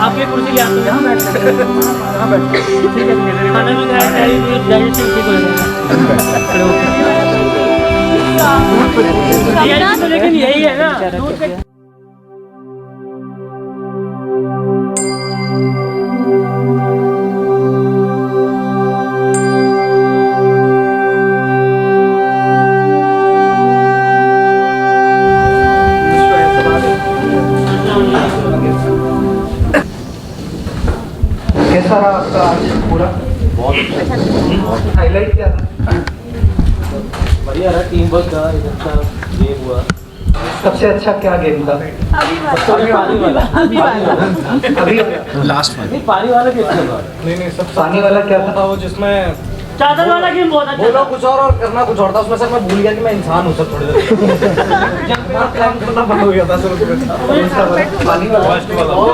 आपकी कुर्सी ले आते यहाँ बैठ ठीक है खाना भी खाया डाइजेशन ठीक हो जाएगा लेकिन यही है ना कैसा रहा आपका आज पूरा? बहुत हाईलाइट क्या था? बढ़िया रहा, टीम वर्क का एक अच्छा गेम हुआ। सबसे अच्छा क्या गेम था? पानी वाला अभी लास्ट वन नहीं, पानी वाला भी अच्छा था। नहीं सब पानी वाला क्या था? वो जिसमें चादर वाला गेम बहुत अच्छा बोलो कुछ और करना कुछ और था उसमें। सर मैं भूल गया कि मैं इंसान हूँ सर। थोड़ी देर प्लान करना बंद हो गया था सर। पानी वाला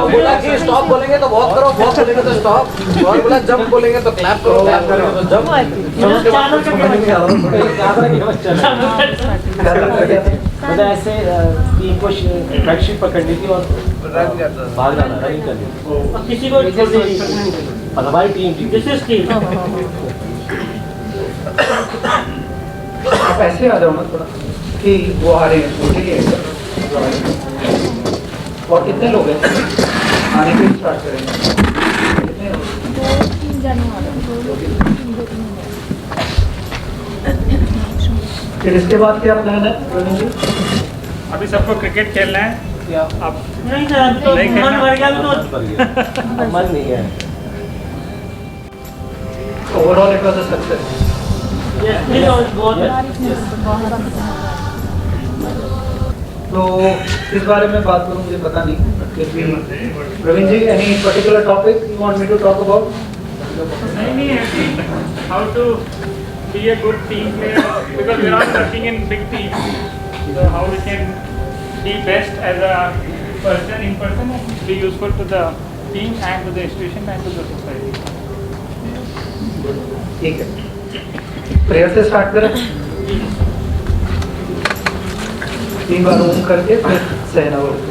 बोला कि स्टॉप बोलेंगे तो बहुत करो, बहुत बोलेंगे तो स्टॉप, और बोला जंप बोलेंगे तो क्लैप करो, क्लैप करेंगे तो जंप। चादर का समझ नहीं आ रहा था। मतलब ऐसे टीम को फ्लैगशिप पकड़नी थी और भाग जाना रनिंग करनी थी। किसी को और हमारी टीम थी। दिस इज टीम आप ऐसे आ जाओ ना थोड़ा कि वो आ रहे हैं ठीक है। और कितने लोग हैं आने के स्टार्ट करेंगे? कितने लोग? फिर इसके बाद क्या प्लान है प्रवीण जी? अभी सबको क्रिकेट खेलना है या आप नहीं सर अभी तो नहीं खेलना। मन भर गया अभी तो मन नहीं है। Overall it was a success. बहुत तो इस बारे में बात करूं मुझे पता नहीं। Praveen ji any particular topic you want me to talk about? नहीं how to be a good team player because we are all working in big team, so how we can be best as a person in person and be useful to the team and to the institution and to the society. ठीक है, prayer से start करें। 3 बार ओम करके फिर सहना बोलते।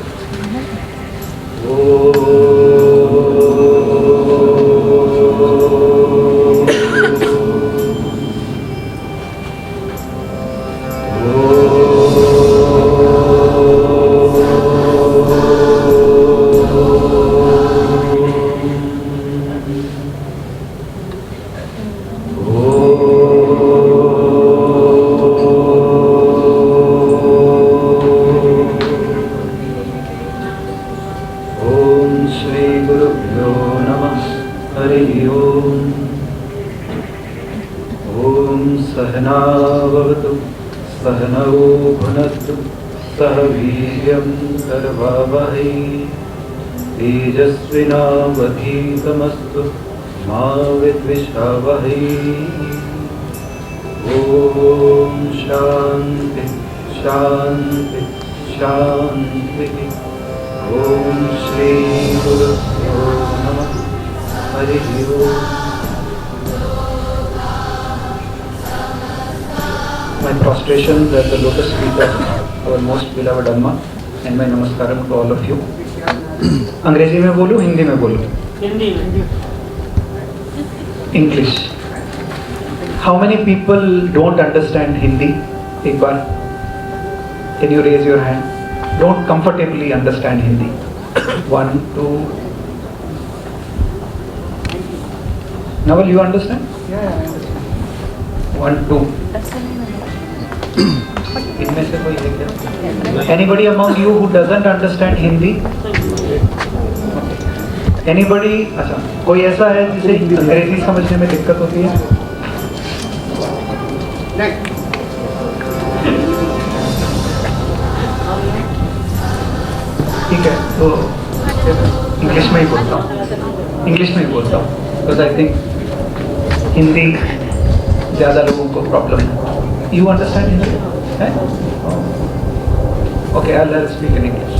सहनावतु सहनौ भुनक्तु सह वीर्यं करवावहै तेजस्विनावधीतमस्तु मा विद्विषावहै। ॐ शान्ति शान्ति शान्तिः। ॐ श्री गुरुभ्यो नमः। हरिः ओम्। My prostration at the lotus feet of our most beloved Amma and my namaskaram to all of you. अंग्रेजी में बोलूँ हिंदी में बोलूँ? हिंदी में। English. How many people don't understand Hindi? एक बार can you raise your hand? Don't comfortably understand Hindi. 1, 2. Naval, you understand? Yeah, I understand. 1, 2. इनमें से कोई है क्या? Anybody among you who doesn't understand Hindi? Anybody? अच्छा, कोई ऐसा है जिसे अंग्रेजी समझने में दिक्कत होती है? ठीक है, तो इंग्लिश में ही बोलता हूँ। इंग्लिश में ही बोलता हूँ, because I think हिंदी ज़्यादा लोगों को प्रॉब्लम है। You understand Hindi? Okay, I'll speak in English.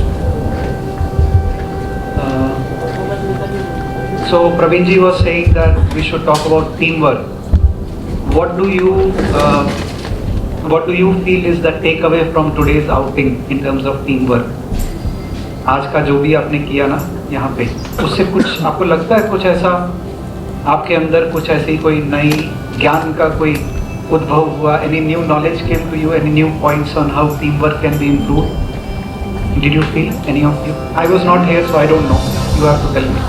So Praveen ji was saying that we should talk about teamwork. What do you feel is the takeaway from today's outing in terms of teamwork? आज का जो भी आपने किया ना, यहाँ पे, उससे कुछ आपको लगता है, कुछ ऐसा आपके अंदर कुछ ऐसी कोई नई ज्ञान का कोई उद्भव हुआ? Any new knowledge came to you? Any new points on how team work can be improved? Did you feel, any of you? I was not here, so I don't know. You have to tell me.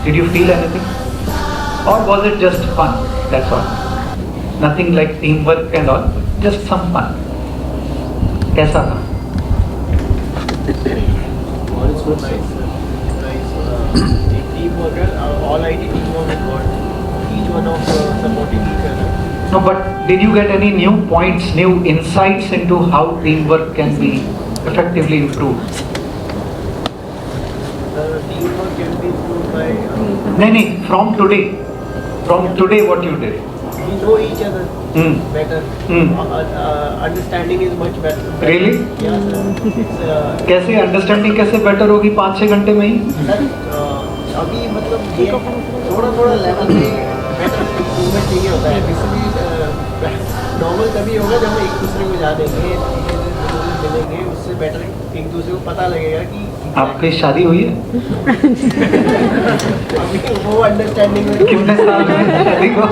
Did you feel anything? Or was it just fun? That's all. Nothing like teamwork and all. Just some fun. कैसा था? All is good, nice. Teamwork, all IT teamwork is got each one of supporting each other. No, but did you get any new points, new insights into how teamwork can be effectively improved? Teamwork can be improved by नहीं, from today what you did? we know each other Hmm. better. Understanding is much better. Really? Yeah, sir. It's कैसे understanding कैसे better होगी 5-6 घंटे में ही? Sir अभी मतलब ये थोड़ा लेवल में बेटर इम्प्रूवमेंट चाहिए होता है. बेसिकली नॉर्मल तभी होगा जब हम एक दूसरे को जानेंगे, मिलेंगे, उससे बेटर एक दूसरे को पता लगेगा कि आपकी शादी हुई है? अभी वो अंडरस्टैंडिंग में कितने साल हुए शादी को?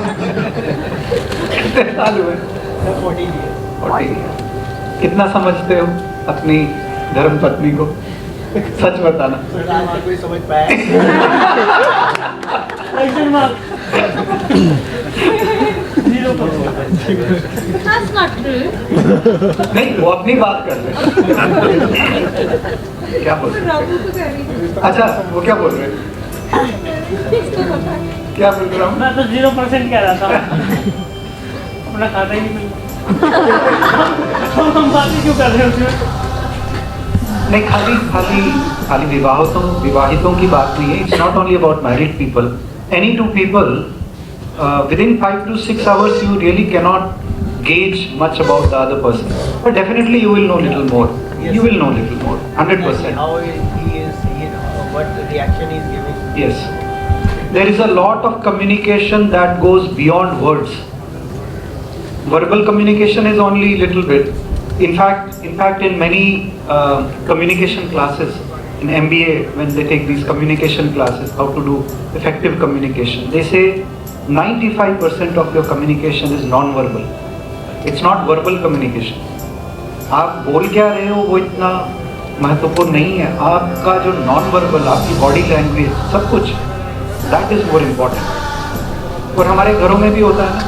कितने साल हुए? 40 years. 40 years. कितना समझते हो अपनी धर्म पत्नी को? सच बताना. सर आज तक कोई समझ पाया Question mark. 0%. That's not true. नहीं, वो अपनी बात कर रहे हैं. क्या बोल रहे हैं? राहु को कह रही थी. अच्छा, वो क्या बोल रहे हैं? इसको पता है. क्या बोल रहा हूँ? मैं तो 0% कह रहा था. अपना खाता ही नहीं मिलता. हम बात ही क्यों कर रहे हैं उसमें? नहीं, खाली विवाहितों की बात नहीं है. It's not only about married people. Any two people, within 5 to 6 hours, you really cannot gauge much about the other person. But definitely you will know little more. Yes. You will know little more, 100%. how he is, what reaction he is giving. Yes. There is a lot of communication that goes beyond words. Verbal communication is only little bit. In fact, in many communication classes, in MBA, when they take these communication classes, how to do effective communication, they say 95% of your communication is non-verbal. It's not verbal communication. आप बोल क्या रहे हो वो इतना महत्वपूर्ण नहीं है. आपका जो non-verbal, आपकी बॉडी लैंग्वेज, सब कुछ, that is more important. और हमारे घरों में भी होता है ना,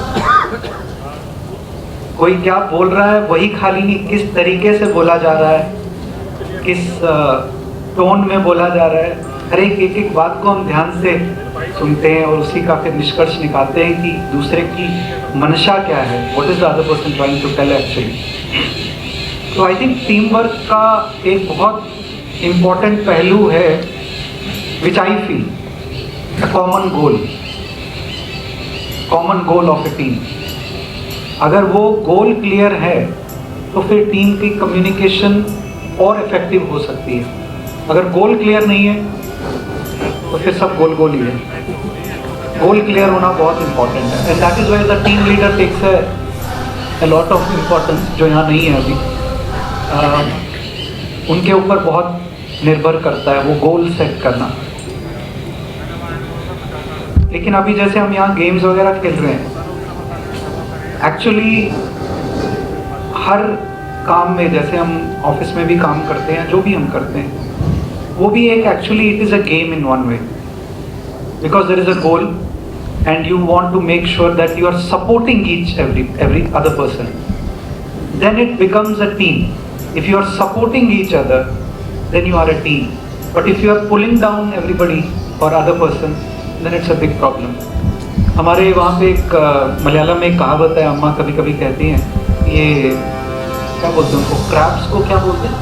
कोई क्या बोल रहा है वही खाली नहीं, किस तरीके से बोला जा रहा है, किस टोन में बोला जा रहा है, हर एक बात को हम ध्यान से सुनते हैं और उसी का फिर निष्कर्ष निकालते हैं कि दूसरे की मंशा क्या है, what is the other person trying to tell actually. तो आई थिंक टीम वर्क का एक बहुत इम्पॉर्टेंट पहलू है, which I feel a common goal of a team. अगर वो गोल क्लियर है तो फिर टीम की कम्युनिकेशन और इफेक्टिव हो सकती है. अगर गोल क्लियर नहीं है तो फिर सब गोल ही है. गोल क्लियर होना बहुत इंपॉर्टेंट है, and that is why the team leader takes a lot of importance, जो यहाँ नहीं है अभी. उनके ऊपर बहुत निर्भर करता है वो गोल सेट करना. लेकिन अभी जैसे हम यहाँ गेम्स वगैरह खेल रहे हैं, एक्चुअली हर काम में, जैसे हम ऑफिस में भी काम करते हैं, जो भी हम करते हैं, वो भी एक actually it is a game in one way, because there is a goal and you want to make sure that you are supporting each every other person. Then it becomes a team. If you are supporting each other then you are a team. But if you are pulling down everybody or other person, then it's a big problem. हमारे वहाँ पे एक मलयालम में एक कहावत है, अम्मा कभी कभी कहती हैं, ये क्या बोलते हैं उनको, क्रैब्स को क्या बोलते हैं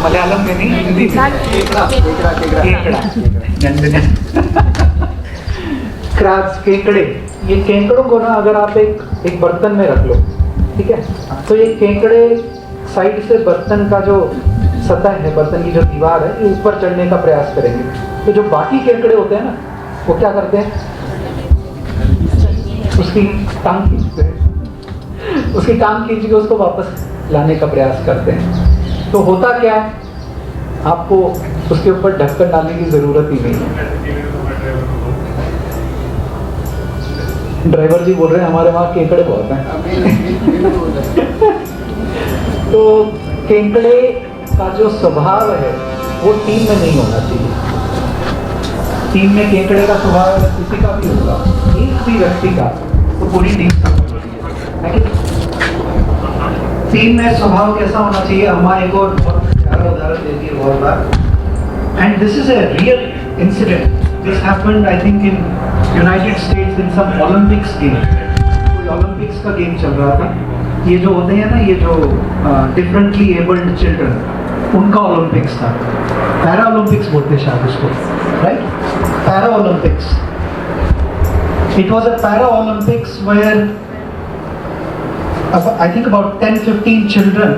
मलयालम में, नहीं हिंदी में, क्रैब्स, केकड़े. ये केकड़ों को ना अगर आप एक बर्तन में रख लो, ठीक है, तो ये केकड़े साइड से बर्तन का जो सतह है, बर्तन की जो दीवार है, ये ऊपर चढ़ने का प्रयास करेंगे. तो जो बाकी केकड़े होते हैं ना, वो क्या करते हैं, उसकी टांग खींच के उसको वापस लाने का प्रयास करते हैं. तो होता क्या है, आपको उसके ऊपर ढक्कन डालने की ज़रूरत ही नहीं है। ड्राइवर जी बोल रहे हैं हमारे वहाँ केकड़े बहुत हैं। तो केकड़े का जो स्वभाव है वो टीम में नहीं होना चाहिए। टीम में केकड़े का स्वभाव अगर किसी का भी होगा, एक भी व्यक्ति का, तो पूरी टीम सफल होती है कि टीम में स्वभाव कैसा होना चाहिए। अम्मा एक और बहुत प्यारा उदाहरण देती है बहुत बार, and this is a real incident. This happened I think in United States in some Olympics game. कोई ओलंपिक्स का गेम चल रहा था। ये जो होते हैं ना, ये जो डिफरेंटली एबल्ड चिल्ड्रन, उनका ओलंपिक्स था। पैरा ओलंपिक्स बोलते हैं शायद उसको, right? Para Olympics. It was a para Olympics where I think about 10-15 children,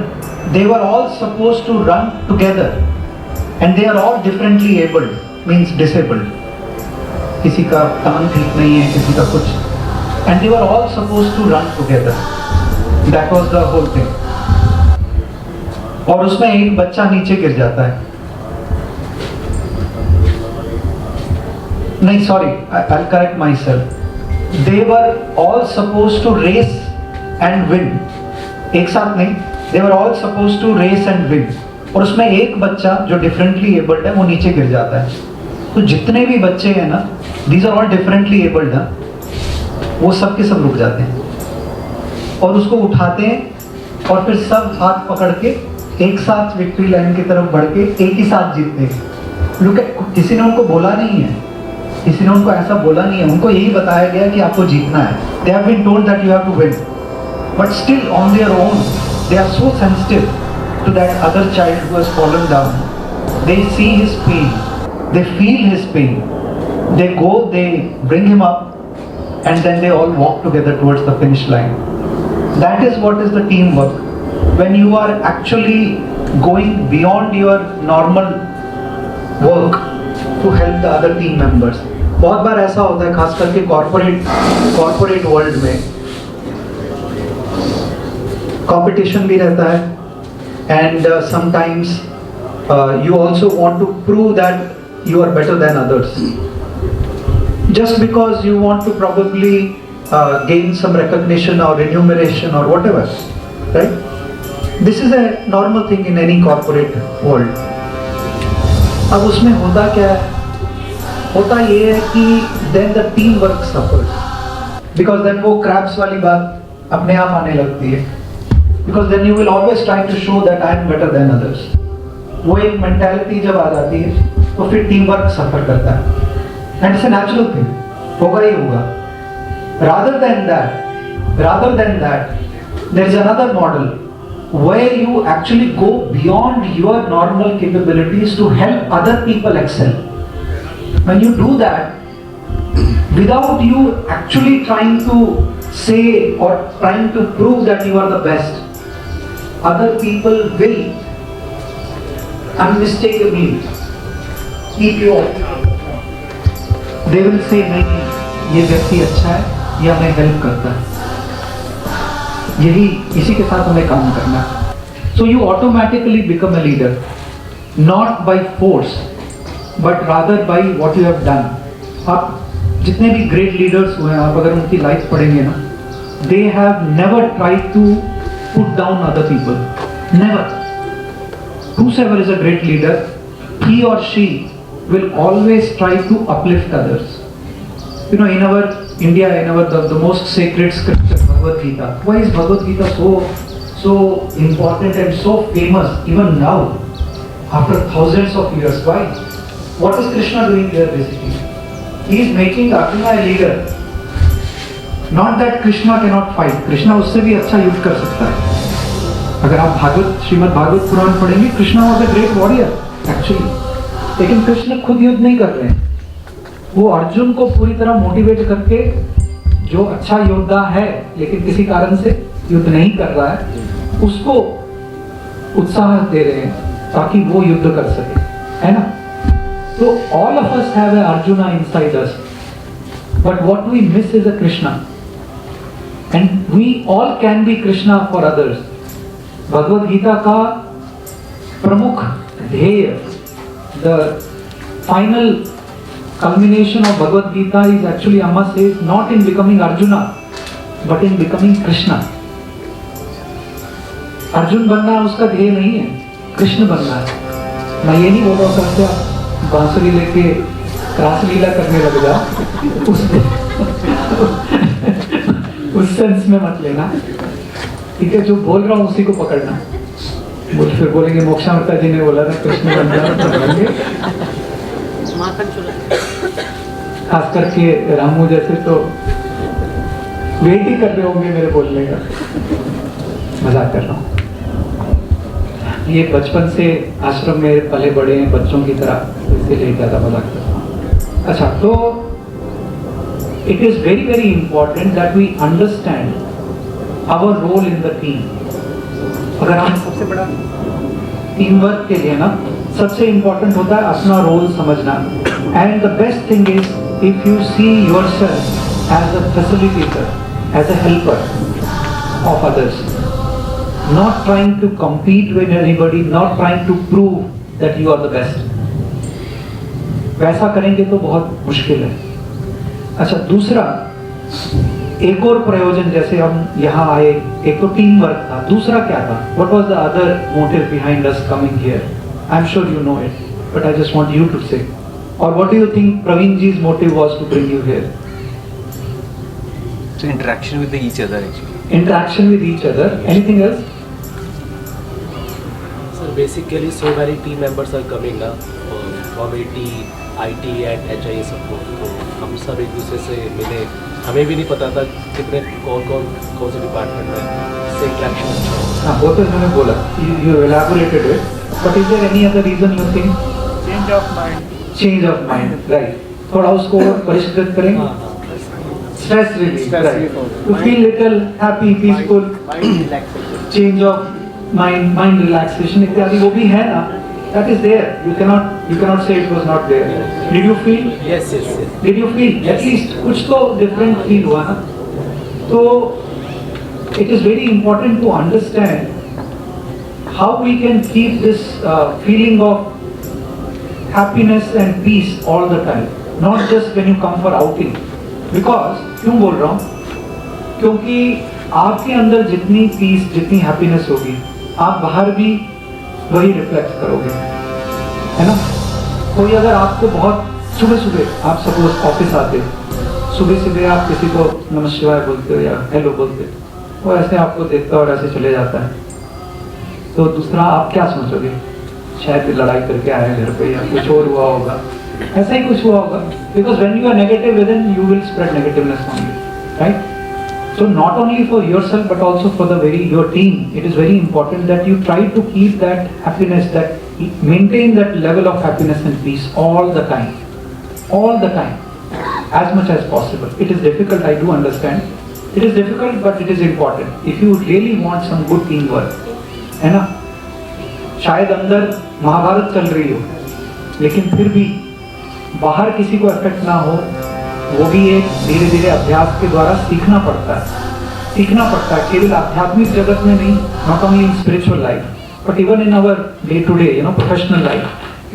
they were all supposed to run together, and they are all differently abled, means disabled. किसी का टांग ठीक नहीं है, किसी का कुछ, and they were all supposed to run together. That was the whole thing. और उसमें एक बच्चा नीचे गिर जाता है। नहीं, sorry, I'll correct myself. They were all supposed to race and win. एक साथ नहीं, they were all supposed to race and win. और उसमें एक बच्चा जो differently abled है वो नीचे गिर जाता है। तो जितने भी बच्चे हैं ना, these are all differently abled ना, वो सब के सब रुक जाते हैं और उसको उठाते हैं और फिर सब हाथ पकड़ के एक साथ विक्ट्री लाइन की तरफ बढ़ के एक ही साथ जीतते हैं। Look at, किसी ने उनको बोला नहीं है, किसी ने उनको ऐसा बोला नहीं है, उनको यही बताया गया कि आपको जीतना है। They have been told that you have to win. But still on their own, they are so sensitive to that other child who has fallen down. They see his pain, they feel his pain. They go, they bring him up, and then they all walk together towards the finish line. That is what is the teamwork. When you are actually going beyond your normal work to help the other team members. बहुत बार ऐसा होता है, खास करके corporate world में competition भी रहता है, and sometimes you also want to prove that you are better than others, just because you want to probably gain some recognition or remuneration or whatever, right? This is a normal thing in any corporate world. अब उसमें होता क्या है? होता ये है कि then the teamwork suffers, because then वो crabs वाली बात अपने आप आने लगती है, because then you will always try to show that I am better than others. वो एक मेंटालिटी जब आ जाती है तो फिर टीम वर्क सफर करता है, and it's a natural thing, होगा ही होगा। rather than that there is another model where you actually go beyond your normal capabilities to help other people excel. When you do that without you actually trying to say or trying to prove that you are the best, other people will unmistakably keep you up. They will say नहीं, ये व्यक्ति अच्छा है, ये हमें help करता है, यही इसी के साथ हमें काम करना है. So you automatically become a leader, not by force, but rather by what you have done. आप जितने भी great leaders हुए हैं, आप अगर उनकी लाइफ पढ़ेंगे ना, they have never tried to put down other people. Never. Whosoever is a great leader, he or she will always try to uplift others. You know, in our India, in our the most sacred scripture, Bhagavad Gita. Why is Bhagavad Gita so important and so famous even now, after thousands of years? Why? What is Krishna doing there basically? He is making Arjuna a leader. Not that Krishna cannot fight. Krishna उससे भी अच्छा युद्ध कर सकता है. अगर आप श्रीमद् भागवत पुराण पढ़ेंगे, Krishna was a great warrior actually, लेकिन कृष्ण खुद युद्ध नहीं कर रहे हैं. वो अर्जुन को पूरी तरह मोटिवेट करके, जो अच्छा योद्धा है लेकिन किसी कारण से युद्ध नहीं कर रहा है, उसको उत्साह दे रहे हैं ताकि वो युद्ध कर सके, है ना. तो all of us have a Arjuna inside us, but what we miss is a Krishna, and we all can be Krishna for others. Bhagavad Gita का प्रमुख ध्येय the final culmination of Bhagavad Gita is actually, Amma says, not in becoming Arjuna, but in becoming Krishna. Arjun बनना उसका ध्येय नहीं है, कृष्ण बनना है. मैं ये नहीं बोल रहा हूँ कि आप बांसुरी लेके रासलीला करने लग जाओ, उस सेंस में मत लेना. ठीक है, जो बोल रहा हूँ उसी को पकड़ना. मुझे फिर बोलेंगे मोक्षामृता जी ने बोला था कृष्ण बनना, खास करके रामू जैसे तो वेट ही कर रहे होंगे मेरे बोलने का. मजाक कर रहा हूँ. ये बचपन से आश्रम में पले बड़े हैं बच्चों की तरह, इसीलिए ज़्यादा मजाक करता हूँ. अच्छा, तो it is very very important that we understand our role in the team. अगर हम सबसे बड़ा टीम वर्क के लिए ना, सबसे इंपॉर्टेंट होता है अपना रोल समझना. And the best thing is if you see yourself as a facilitator, as a helper of others, not trying to compete with anybody, not trying to prove that you are the best. वैसा करेंगे तो बहुत मुश्किल है. अच्छा, दूसरा एक और प्रयोजन, जैसे हम यहाँ आए, एक तो टीम वर्क था, दूसरा क्या था? What was the other motive behind us coming here? I'm sure you know it, but I just want you to say. Or what do you think Praveen ji's motive was to bring you here? So interaction with each other actually. Interaction with each other. Anything else? Sir, basically so many team members are coming now from AT, IT and HIA support. तो हम सब एक दूसरे से मिले. हमें भी नहीं पता था कितने कौन से डिपार्टमेंट में से इंटरेक्शन अच्छा हो. हाँ, वो तो मैंने बोला. You elaborated it. But is there any other reason you think? Change of mind. Change of mind, right? थोड़ा उसको परिष्कृत करेंगे. Stress relief, right? To feel little happy, peaceful, Mind relaxation. change of mind relaxation इत्यादि वो भी है ना. That is there. You cannot say it was not there. Did you feel? Yes. Did you feel? At least कुछ तो different feel हुआ ना. तो it is very important to understand how we can keep this feeling of happiness and peace all the time, not just when you come for outing. Because क्यों बोल रहा हूँ? क्योंकि आपके अंदर जितनी पीस, जितनी हैप्पीनेस होगी, आप बाहर भी वही रिफ्लेक्ट करोगे, है ना. कोई अगर आपको बहुत सुबह आप सपोज ऑफिस आते हो, सुबह आप किसी को नमः शिवाय बोलते हो या हेलो बोलते हो, वो ऐसे आपको देखता है और ऐसे चले जाता है, तो दूसरा आप क्या सोचोगे? शायद लड़ाई करके आया घर पे या कुछ और हुआ होगा, ऐसा ही कुछ हुआ होगा. Because when you are negative within, you will spread negativeness on you, right? So not only for yourself but also for your team, it is very important that you try to keep that happiness, that maintain that level of happiness and peace all the time, as much as possible. It is difficult, I do understand. It is difficult, but it is important. If you really want some good teamwork, है ना? शायद अंदर महाभारत चल रही हो, लेकिन फिर भी बाहर किसी को इफेक्ट ना हो, वो भी एक धीरे धीरे अभ्यास के द्वारा सीखना पड़ता है. केवल आध्यात्मिक जगत में नहीं, not only in spiritual life, but even in our day to day, professional life.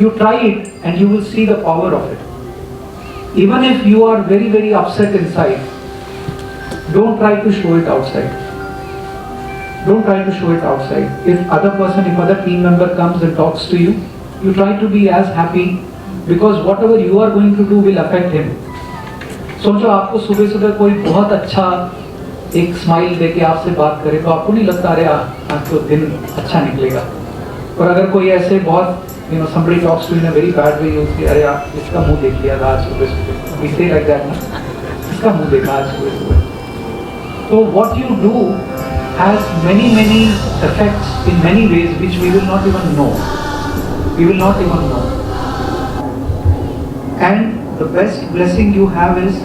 You try it and you will see the power of it. Even if you are very very upset inside, don't try to show it outside. If other team member comes and talks to you, you try to be as happy, because whatever you are going to do will affect him. सोचो आपको सुबह कोई बहुत अच्छा एक smile देके आपसे बात करे, तो आपको नहीं लगता अरे आज तो दिन अच्छा निकलेगा. और अगर कोई ऐसे बहुत somebody talks to you in a very bad way, you say अरे आप इसका मुंह देख लिया था आज सुबह, we say like that ना, इसका मुंह देखा आज सुबह. So what you do has many effects in many ways which we will not even know. And the best blessing you have is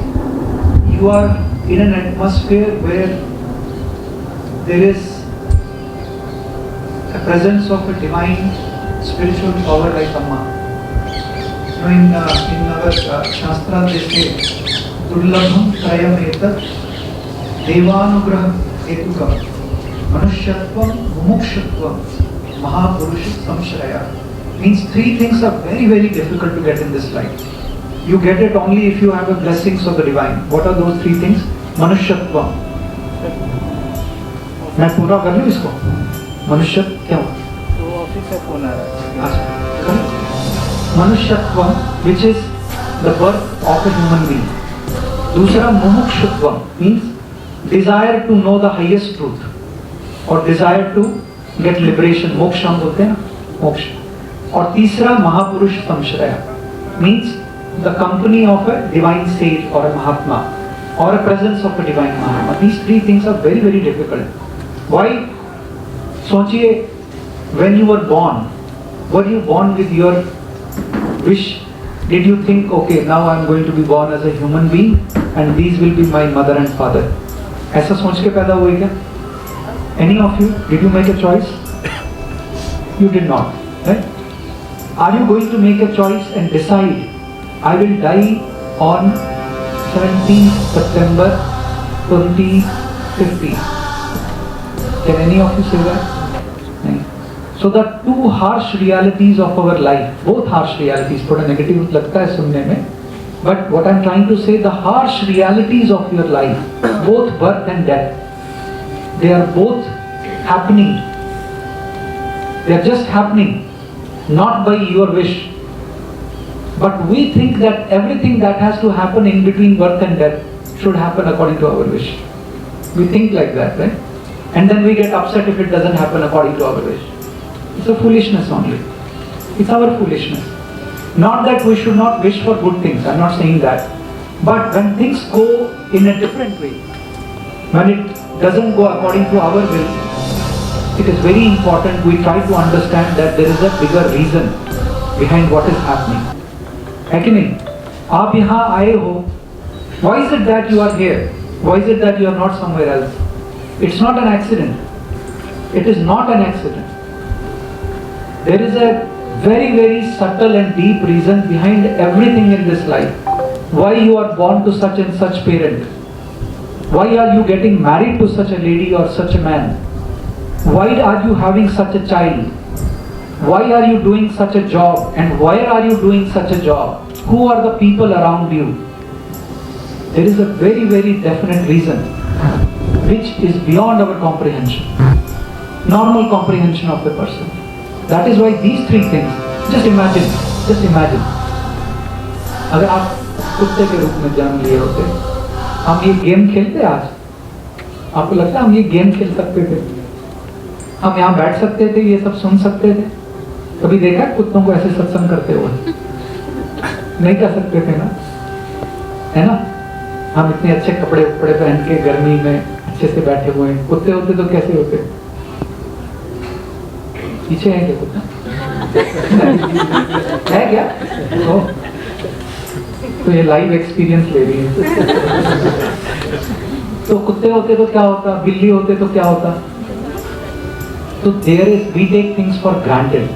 you are in an atmosphere where there is a presence of a divine spiritual power like Amma. In our Shastra they say Dullabham Trayam Etat Devanugrah Hetukam Manushyattvam Mumukshyattvam Mahapurush Samshraya. means three things are very, very difficult to get in this life. You get it only if you have the blessings of the divine. What are those three things? Manushyattva. मैं पूरा कर लूँ इसको. मनुष्य क्या हुआ? तो office से फोन आ रहा है. मनुष्यत्व, which is the birth of a human being. दूसरा मुमुक्षुत्व means desire to know the highest truth और desire to get liberation. मोक्ष हम बोलते हैं ना, मोक्ष. और तीसरा महापुरुष संश्रय means the company of a divine sage or a mahatma or a presence of a divine mahatma. These three things are very, very difficult. Why? सोचिए, when you were you born with your wish? Did you think, okay, now I am going to be born as a human being and these will be my mother and father? ऐसा सोच के पैदा हुए क्या? Any of you, did you make a choice? You did not, right? Are you going to make a choice and decide, I will die on 17th September 2050? Can any of you say that? No. So the two harsh realities of our life, both harsh realities, थोड़ा negative लगता है सुनने में, but what I'm trying to say, the harsh realities of your life, both birth and death, they are both happening. They are just happening, not by your wish. But we think that everything that has to happen in between birth and death should happen according to our wish. We think like that, right? And then we get upset if it doesn't happen according to our wish. It's a foolishness only. It's our foolishness. Not that we should not wish for good things, I'm not saying that. But when things go in a different way, when it doesn't go according to our will, it is very important we try to understand that there is a bigger reason behind what is happening. है कि नहीं? आप यहाँ आए हो. Why is it that you are here? Why is it that you are not somewhere else? It's not an accident. It is not an accident. There is a very, very subtle and deep reason behind everything in this life. Why you are born to such and such parent? Why are you getting married to such a lady or such a man? Why are you having such a child? Why are you doing such a job? And why are you doing such a job? Who are the people around you? There is a very, very definite reason which is beyond our comprehension. Normal comprehension of the person. That is why these three things, just imagine, अगर आप कुत्ते के रूप में जन्म लिए होते, हम ये गेम खेलते आज? आपको लगता है हम ये गेम खेल सकते थे? हम यहाँ बैठ सकते थे, ये सब सुन सकते थे? कभी देखा कुत्तों को ऐसे सत्संग करते हुए? नहीं कर सकते थे ना, है ना? हम इतने अच्छे कपड़े पहन के गर्मी में अच्छे से बैठे हुए हैं. कुत्ते होते तो कैसे होते? पीछे है क्या कुत्ता? है क्या? तो ये लाइव एक्सपीरियंस ले रही है. तो कुत्ते होते तो क्या होता? बिल्ली होते तो क्या होता? तो there is, we take things for granted.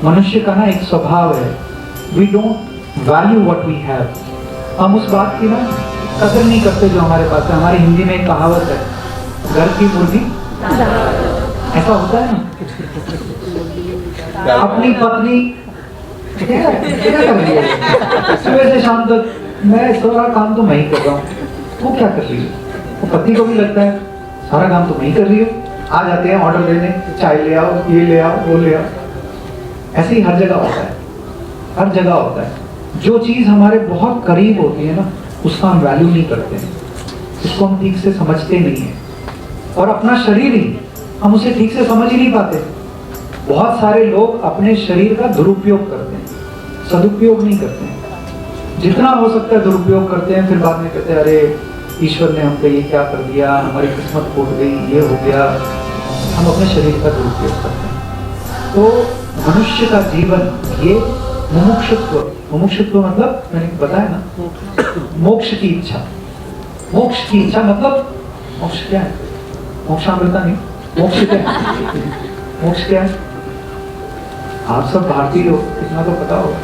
मनुष्य का ना एक स्वभाव है, we don't value what we have. हम उस बात की ना कदर नहीं करते जो हमारे पास है. हमारी हिंदी में एक कहावत है, घर की मुर्गी. ऐसा होता है ना. अपनी पत्नी क्या कर रही है सुबह से शाम तक? मैं सारा काम तो मैं ही कर रहा हूँ. वो क्या कर रही है? वो पति को भी लगता है सारा काम तो मैं ही कर रही हूँ. आ जाते हैं ऑर्डर देने, चाय ले आओ, ये ले आओ, वो ले आओ. ऐसे ही हर जगह होता है, हर जगह होता है. जो चीज़ हमारे बहुत करीब होती है ना, उसका हम वैल्यू नहीं करते हैं, उसको हम ठीक से समझते नहीं हैं. और अपना शरीर ही हम उसे ठीक से समझ ही नहीं पाते. बहुत सारे लोग अपने शरीर का दुरुपयोग करते हैं, सदुपयोग नहीं करते हैं. जितना हो सकता है दुरुपयोग करते हैं, फिर बाद में कहते हैं अरे ईश्वर ने हम पे ये क्या कर दिया, हमारी किस्मत फूट गई, ये हो गया. हम अपने शरीर का दुरुपयोग करते हैं. तो मनुष्य का जीवन ये मुमुक्षुत्व, मुमुक्षुत्व मतलब मैंने बताया ना, मोक्ष की इच्छा. मोक्ष की इच्छा मतलब मोक्ष क्या है? मोक्षामृता नहीं. मोक्ष क्या है? मोक्ष क्या है? आप सब भारतीय हो, इतना तो पता होगा.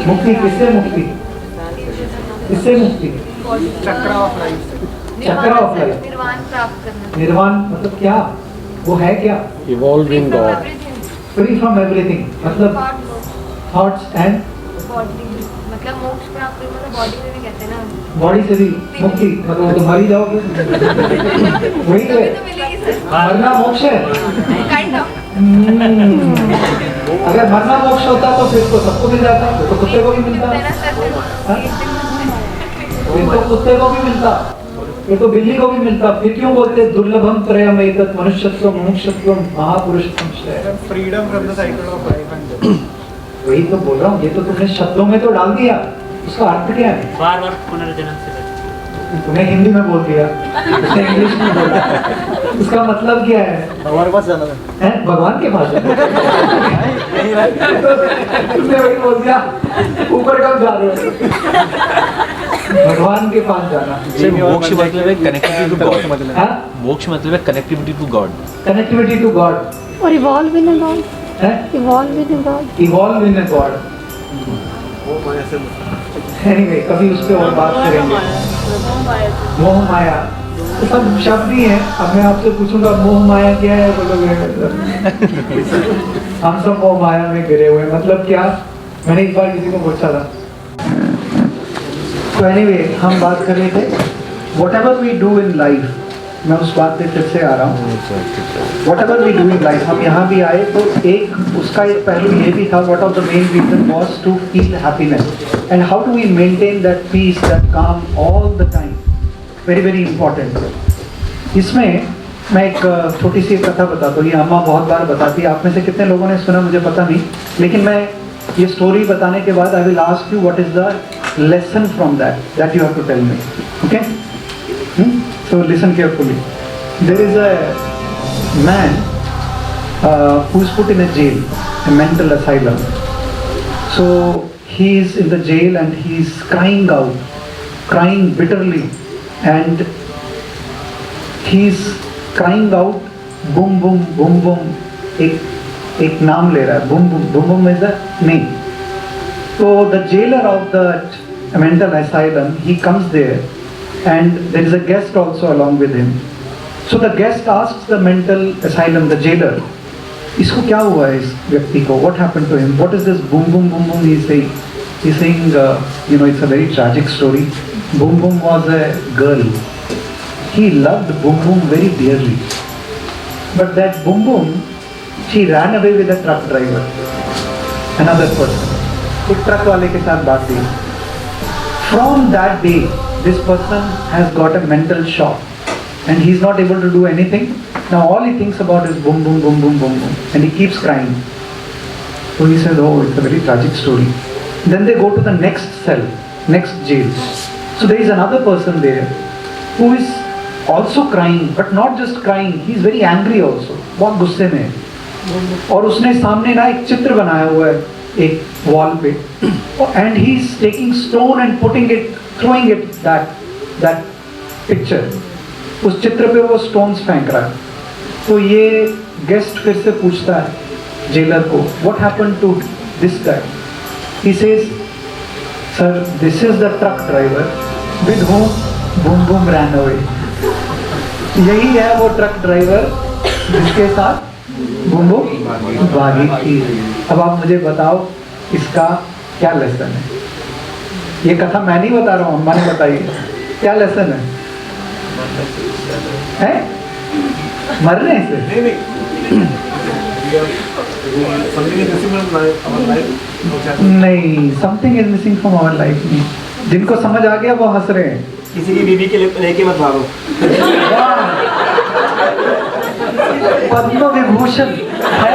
मुक्ति किससे? मुक्ति किससे? मुक्ति चक्र ऑफ लाइफ. चक्र ऑफ लाइफ. निर्वाण प्राप्त करना. निर्वाण मतलब क्या? वो है क्या? Evolving God. Free from everything, मतलब थॉट्स एंड बॉडी, मतलब मोक्ष प्राप्ति मतलब बॉडी में भी कहते हैं ना, बॉडी से भी मुक्ति, मतलब वो तो मर ही जाओगे। वही तो है, तो मिलेगी सर, मरना मोक्ष है। Kind of. अगर मरना मोक्ष होता तो फिर तो सबको मिल जाता, फिर तो कुत्ते को भी मिलता, हाँ? फिर तो कुत्ते को भी मिलता, फिर तो बिल्ली को भी मिलता। फिर क्यों बोलते दुर्लभम त्रयम एतत् मनुष्यत्वम मुमुक्षुत्वम महापुरुषत्वम श्रेयः। Freedom from the cycle of life and वही तो बोल रहा हूँ, ये तो तुमने शब्दों में तो डाल दिया, उसका अर्थ क्या है? बार बार पुनर्जन्म से बचना। तूने हिंदी में बोल दिया, उसने इंग्लिश में बोला, उसका मतलब क्या है? हमारे पास जाना था। हैं? भगवान के पास जाना। तुमने वही बोल दिया, ऊपर कब जा रहे हो? भगवान के पास जाना। सर मोक्ष मतलब है कनेक्टिविटी टू गॉड। हाँ? मोक्ष मतलब है connectivity to God. Connectivity to God और इवॉल्व इन गॉड, है, evolve in God, evolve in God. Anyway, कभी उस पर और बात करेंगे। मोह माया तो सब शब्द ही है। अब मैं आपसे पूछूंगा मोह माया क्या है, बोलोगे हम सब मोह माया में गिरे हुए, मतलब क्या? मैंने एक बार किसी को पूछा था। तो एनीवे, हम बात कर रहे थे whatever we do in life, मैं उस बात पे फिर से आ रहा हूँ। Whatever we do in life, हम यहाँ भी आए तो एक उसका एक पहलू ये भी था, what of the main reason was to feel happiness and how do we maintain that peace, that calm all the time, very very important. इसमें मैं एक छोटी सी कथा बताता हूँ, ये अम्मा बहुत बार बताती है, आप में से कितने लोगों ने सुना मुझे पता नहीं, लेकिन मैं ये स्टोरी बताने के बाद I will ask you what is the lesson from that you have to tell me, okay? So listen carefully. There is a man who is put in a jail, a mental asylum. So he is in the jail and he is crying out, crying bitterly, and he is crying out, boom boom boom boom. एक नाम ले रहा है, boom boom boom boom is the name. So the jailer of the mental asylum, he comes there. And there is a guest also along with him. So the guest asks the mental asylum, the jailer, इसको क्या हुआ है इस व्यक्ति को? What happened to him? What is this boom boom boom boom he's saying? He's saying, you know, it's a very tragic story. Boom boom was a girl. He loved boom boom very dearly. But that boom boom, she ran away with a truck driver, another person. एक truck वाले के साथ बात हुई. From that day, this person has got a mental shock and he's not able to do anything. Now all he thinks about is boom boom boom boom boom boom, and he keeps crying. So he says, oh, it's a very tragic story. Then they go to the next cell, next jail. So there is another person there who is also crying, but not just crying, he's very angry also, बहुत गुस्से में है। और उसने सामने ना एक चित्र बनाया हुआ है एक वॉल पे, and he's taking stone and putting it, throwing it that picture. उस चित्र पे वो stones फेंक रहा है। तो ये गेस्ट फिर से पूछता है जेलर को, what happened to this guy? He says, sir, this is the truck driver with whom boom boom ran away. यही है वो ट्रक ड्राइवर जिसके साथ बूम बूम भागी थी। अब आप मुझे बताओ इसका क्या लेसन है? ये कथा मैं नहीं बता रहा हूँ, अम्मा ने बताई। क्या लेसन है? हैं? मरने से? नहीं, something is missing from our life. जिनको समझ आ गया वो हंस रहे हैं। किसी की बीवी के लिए लेके मत भागो। पद्म विभूषण है।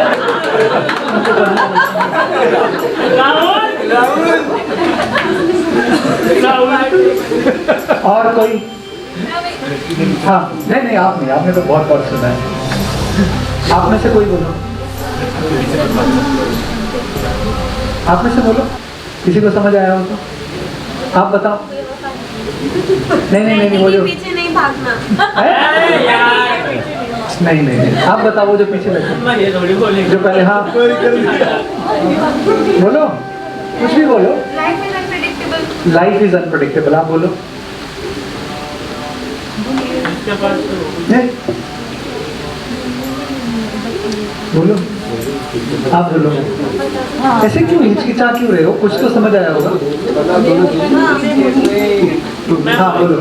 और कोई? हाँ, नहीं आपने तो बहुत बार सुना है। आप में से कोई बोलो, आप में से बोलो, किसी को समझ आया हो तो आप बताओ। नहीं वो जो पीछे नहीं भागना। नहीं आप बताओ, वो जो पीछे लगे, जो पहले। हाँ बोलो, कुछ भी बोलो। Life is unpredictable. Life is unpredictable, आप बोलो। बोलो आप बोलो, ऐसे क्यों हिचकिचा क्यों रहे हो? कुछ तो समझ आया होगा। हाँ बोलो।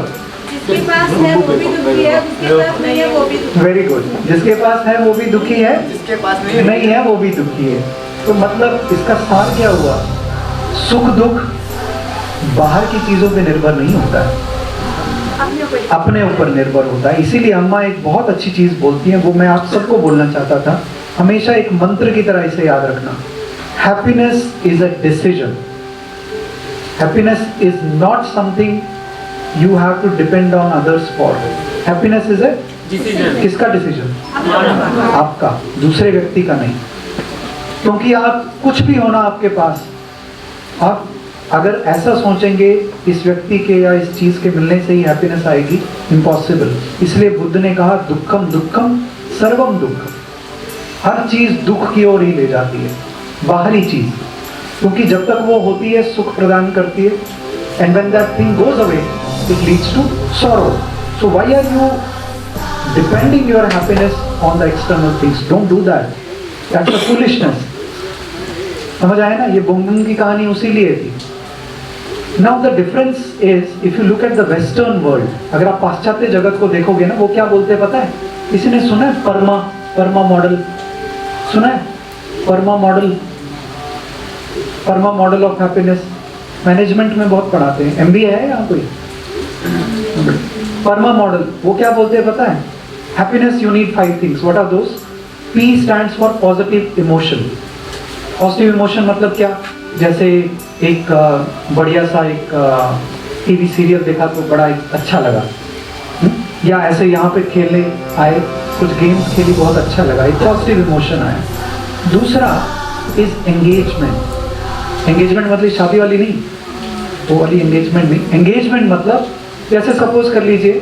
जिसके पास है वो भी दुखी है, जिसके पास नहीं है वो भी दुखी वेरी गुड। जिसके पास है वो भी दुखी है, जिसके पास नहीं है वो भी दुखी है। तो मतलब इसका सार क्या हुआ? सुख दुख बाहर की चीजों पे निर्भर नहीं होता है, अपने ऊपर निर्भर होता है। इसीलिए अम्मा एक बहुत अच्छी चीज बोलती हैं, वो मैं आप सबको बोलना चाहता था। हमेशा एक मंत्र की तरह इसे याद रखना। Happiness is a decision. Happiness is not something you have to depend on others for. Happiness is a decision. किसका डिसीजन? आपका, दूसरे व्यक्ति का नहीं। क्योंकि आप कुछ भी होना आपके पास, आप अगर ऐसा सोचेंगे इस व्यक्ति के या इस चीज के मिलने से ही हैप्पीनेस आएगी, इम्पॉसिबल। इसलिए बुद्ध ने कहा दुखम दुखम सर्वम दुखम। हर चीज दुख की ओर ही ले जाती है, बाहरी चीज, क्योंकि जब तक वो होती है सुख प्रदान करती है। And when that thing goes away it leads to sorrow. So why are you depending your happiness on the external things? Don't do that, that's a foolishness. समझ आया ना? ये बुंगबुंग की कहानी उसी लिए थी। Now the difference is if you look at the western world, अगर आप पाश्चात्य जगत को देखोगे ना, वो क्या बोलते हैं पता है? किसी ने सुना है परमा मॉडल? सुना है PERMA model? PERMA model of happiness management में बहुत पढ़ाते हैं। एमबीए है यहाँ कोई? परमा मॉडल वो क्या बोलते हैं पता है? Happiness you need 5 things. What are those? P stands for positive emotion. Positive emotion मतलब क्या? जैसे एक बढ़िया सा एक टीवी सीरियल देखा तो बड़ा अच्छा लगा, या ऐसे यहाँ पे खेलने आए, कुछ गेम्स खेली, बहुत अच्छा लगा, एक पॉजिटिव इमोशन आया। दूसरा इज एंगेजमेंट। एंगेजमेंट मतलब शादी वाली नहीं, वो वाली एंगेजमेंट नहीं। एंगेजमेंट मतलब जैसे सपोज कर लीजिए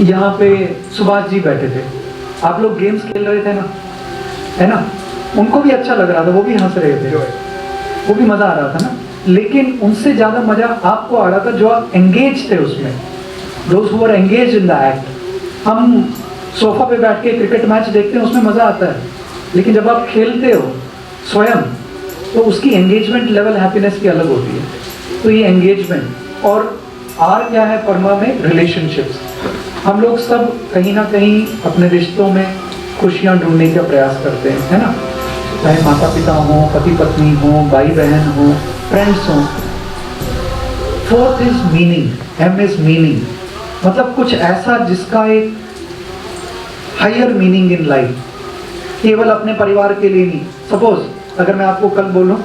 यहाँ पे सुभाष जी बैठे थे, आप लोग गेम्स खेल रहे थे ना, है ना? उनको भी अच्छा लग रहा था, वो भी हंस रहे थे, वो भी मजा आ रहा था ना। लेकिन उनसे ज्यादा मजा आपको आ रहा था जो आप एंगेज थे उसमें, those who are engage in the act. हम सोफा पे बैठ के क्रिकेट मैच देखते हैं, उसमें मजा आता है, लेकिन जब आप खेलते हो स्वयं तो उसकी एंगेजमेंट लेवल हैप्पीनेस की अलग होती है। तो ये एंगेजमेंट। और आर क्या है परमा में? रिलेशनशिप्स। हम लोग सब कहीं ना कहीं अपने रिश्तों में खुशियां ढूंढने का प्रयास करते हैं, है ना? चाहे माता पिता हो, पति पत्नी हो, भाई बहन हो, फ्रेंड्स हो। Fourth is meaning. M is meaning, मतलब कुछ ऐसा जिसका एक हायर मीनिंग इन लाइफ, केवल अपने परिवार के लिए नहीं। सपोज अगर मैं आपको कल बोलूं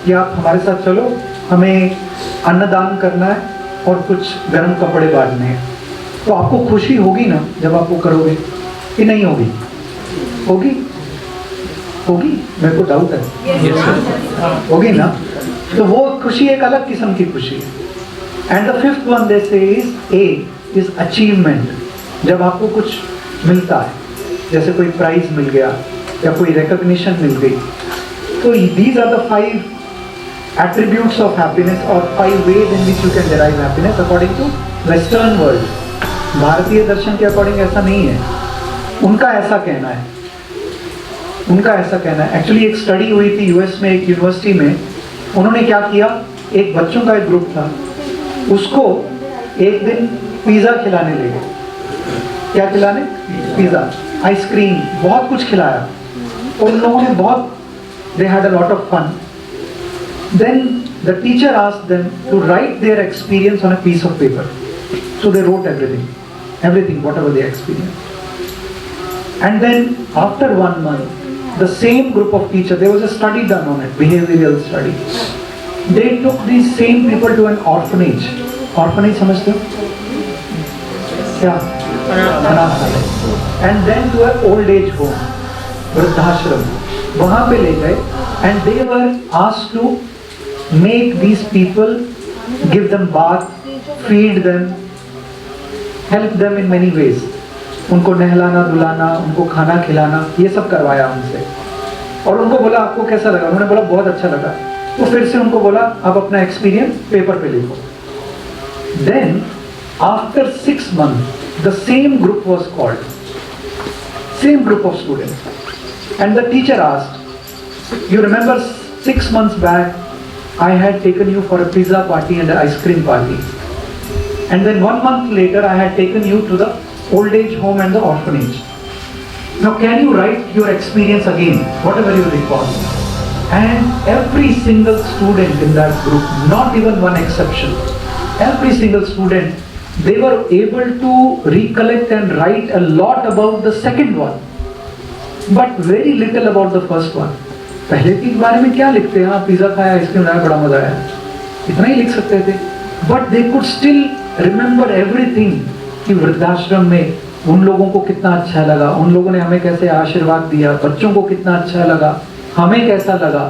कि आप हमारे साथ चलो, हमें अन्नदान करना है और कुछ गर्म कपड़े बांटने हैं, तो आपको खुशी होगी ना जब आप वो करोगे कि नहीं होगी? होगी? होगी? मेरे को डाउट है। होगी ना? तो वो खुशी एक अलग किस्म की खुशी है। एंड द फिफ्थ वन दे से इज ए इज अचीवमेंट। जब आपको कुछ मिलता है, जैसे कोई प्राइज मिल गया या कोई रिकॉग्निशन मिल गई, तो these are the 5 attributes of happiness or 5 ways in which you can derive happiness according to western world। भारतीय दर्शन के अकॉर्डिंग ऐसा नहीं है, उनका ऐसा कहना है, उनका ऐसा कहना है। एक्चुअली एक स्टडी हुई थी यूएस में, एक यूनिवर्सिटी में। उन्होंने क्या किया, एक बच्चों का एक ग्रुप था, उसको एक दिन पिज़्ज़ा खिलाने ले गए। क्या खिलाने? पिज़्ज़ा, आइसक्रीम, बहुत कुछ खिलाया। और उन लोगों ने बहुत, they had a lot of fun। Then the teacher asked them to write their experience on a piece of paper. So they wrote everything, whatever they experienced. And then after 1 month, the same group of teachers, there was a study done on it, behavioral study. They took these same people to an orphanage. Orphanage समझते हो? क्या? अनाथालय। And then to an old age home, वृद्धाश्रम। वहाँ पे ले गए and they were asked to make these people, give them bath, feed them, help them in many ways। उनको नहलाना धुलाना, उनको खाना खिलाना, ये सब करवाया उनसे। और उनको बोला आपको कैसा लगा? उन्होंने बोला बहुत अच्छा लगा। तो फिर से उनको बोला आप अपना एक्सपीरियंस पेपर पे लिखो। Then after 6 months the same group was called, same group of students, And the teacher asked, you remember 6 months back, I had taken you for a pizza party and an ice cream party. And then 1 month later, I had taken you to the old age home and the orphanage. Now can you write your experience again, whatever you recall? And every single student in that group, not even one exception, every single student, they were able to recollect and write a lot about the second one, but very little about the first one. पहले के बारे में क्या लिखते हैं? हाँ, pizza खाया, ice cream खाया, बड़ा मजा आया, इतना ही लिख सकते थे. But they could still remember everything कि वृद्धाश्रम में उन लोगों को कितना अच्छा लगा, उन लोगों ने हमें कैसे आशीर्वाद दिया, बच्चों को कितना अच्छा लगा, हमें कैसा लगा.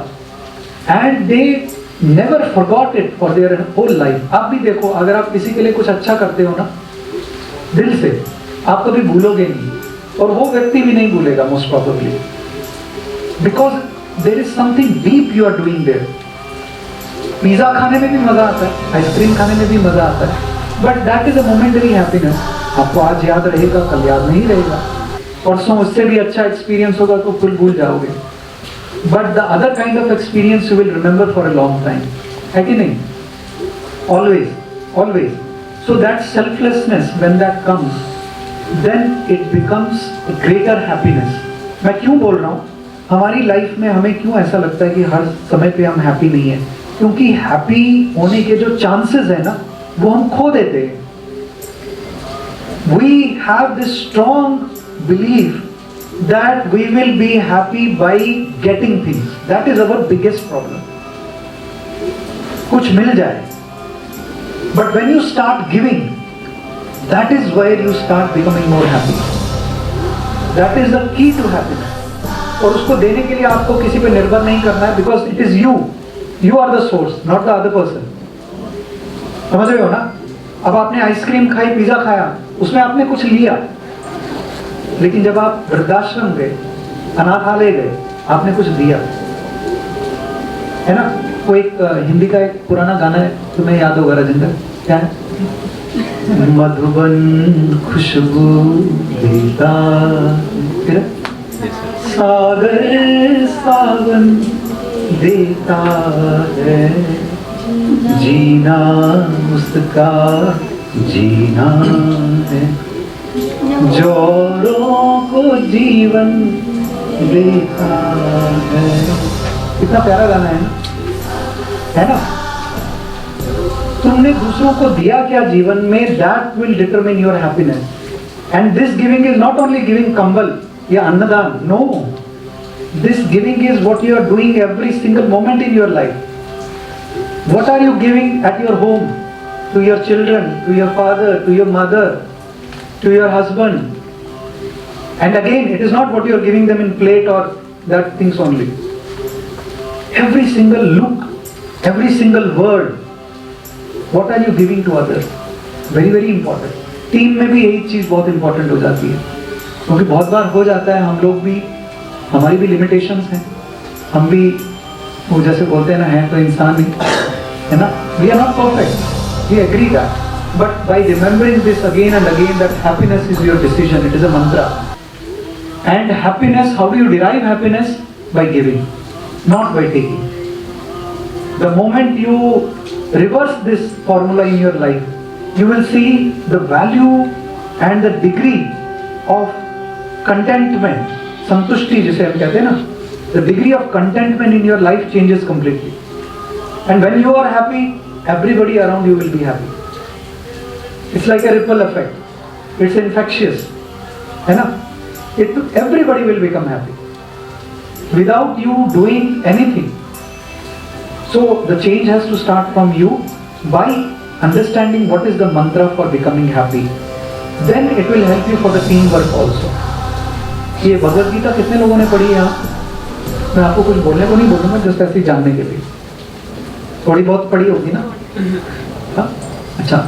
And they never forgot it for their whole life. आप भी देखो, अगर आप किसी के लिए कुछ अच्छा करते हो ना, दिल से, आप कभी भूलोगे नहीं, और वो व्यक्ति भी नहीं भूलेगा most probably, because there is something deep you are doing there. Pizza खाने में भी मजा आता है, आइसक्रीम खाने में भी मजा आता है, but that is a momentary happiness. आपको आज याद रहेगा, कल याद नहीं रहेगा, परसों उससे भी अच्छा एक्सपीरियंस होगा तो फिर भूल जाओगे. But the other kind of experience you will remember for a long time. है कि नहीं? Always, always. So that selflessness, when that comes, then it becomes a greater happiness. मैं क्यों बोल रहा हूँ? हमारी लाइफ में हमें क्यों ऐसा लगता है कि हर समय पे हम हैप्पी नहीं है? क्योंकि हैप्पी होने के जो चांसेस है ना, वो हम खो देते हैं. We have this strong belief that we will be happy by getting things. That is our biggest problem. कुछ मिल जाए. But when you start giving, that is where you start becoming more happy. That is the key to happiness. और उसको देने के लिए आपको किसी पे निर्भर नहीं करना है, because it is you. You are the source, not the other person. समझ रहे हो ना? अब आपने आइसक्रीम खाई, पिज़्ज़ा खाया, उसमें आपने कुछ लिया, लेकिन जब आप वृद्धाश्रम गए, अनाथालय गए, आपने कुछ दिया, है ना? वो एक हिंदी का एक पुराना गाना है, तुम्हें याद होगा राजेंद्र, क्या है? मधुबन खुशबू देता, फिर सागर सावन देता है, जीना उसका जीना है, जोरों को जीवन देता है. कितना प्यारा गाना है ना? है ना? तुमने दूसरों को दिया क्या जीवन में, that will determine your happiness. And this giving is not only giving कंबल या अन्नदान, no. This giving is what you are doing every single moment in your life. What are you giving at your home, to your children, to your father, to your mother, to your husband? And again, it is not what you are giving them in plate or that things only. Every single look, every single word, what are you giving to others? Very very important. Team में भी यही चीज़ बहुत important हो जाती है, क्योंकि बहुत बार हो जाता है, हम लोग भी, हमारी भी limitations हैं, हम भी वो जैसे बोलते हैं ना, हैं तो इंसान ही, है ना? We are not perfect, we agree that, but by remembering this again and again that happiness is your decision, it is a mantra. And happiness, how do you derive happiness? By giving, not by taking. The moment you reverse this formula in your life, you will see the value and the degree of contentment, santushti जिसे हम कहते हैं ना, the degree of contentment in your life changes completely. And when you are happy, everybody around you will be happy. It's like a ripple effect. It's infectious, है ना? Everybody will become happy without you doing anything. So the change has to start from you by understanding what is the mantra for becoming happy. Then it will help you for the teamwork also. ये भगवद गीता कितने लोगों ने पढ़ी है यहाँ? मैं आपको कुछ बोलने को नहीं बोलूँगा, जस्ट ऐसे ही जानने के लिए. थोड़ी बहुत पढ़ी होगी ना? हाँ? अच्छा,